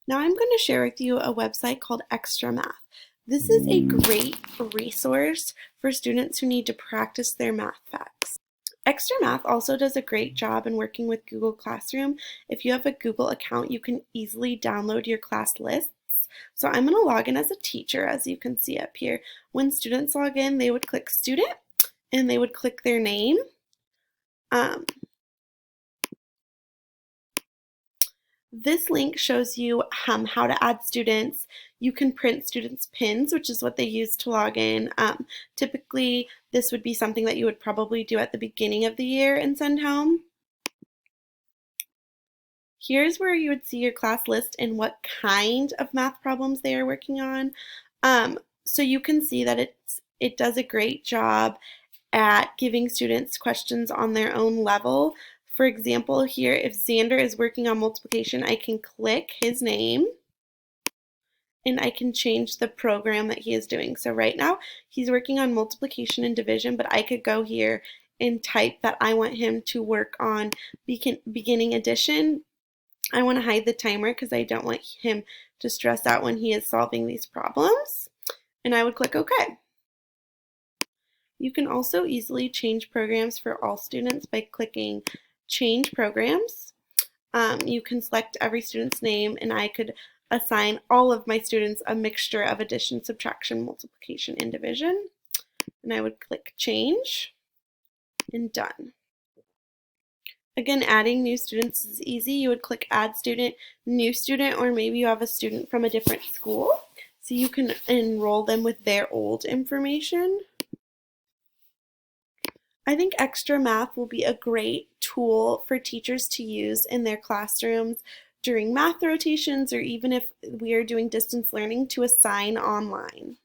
Now I'm going to share with you a website called Xtra Math. This is a great resource for students who need to practice their math facts. Xtra Math also does a great job in working with Google Classroom. If you have a Google account, you can easily download your class lists. So I'm going to log in as a teacher, as you can see up here. When students log in, they would click student and they would click their name. This link shows you how to add students. You can print students' pins, which is what they use to log in. Typically, this would be something that you would probably do at the beginning of the year and send home. Here's where you would see your class list and what kind of math problems they are working on. So you can see that it does a great job at giving students questions on their own level. For example, here, if Xander is working on multiplication, I can click his name and I can change the program that he is doing. So right now, he's working on multiplication and division, but I could go here and type that I want him to work on beginning addition. I want to hide the timer because I don't want him to stress out when he is solving these problems. And I would click OK. You can also easily change programs for all students by clicking Change Programs. You can select every student's name, and I could assign all of my students a mixture of addition, subtraction, multiplication, and division. And I would click Change and Done. Again, adding new students is easy. You would click Add Student, New Student, or maybe you have a student from a different school. So you can enroll them with their old information. I think Xtra Math will be a great tool for teachers to use in their classrooms during math rotations, or even if we are doing distance learning, to assign online.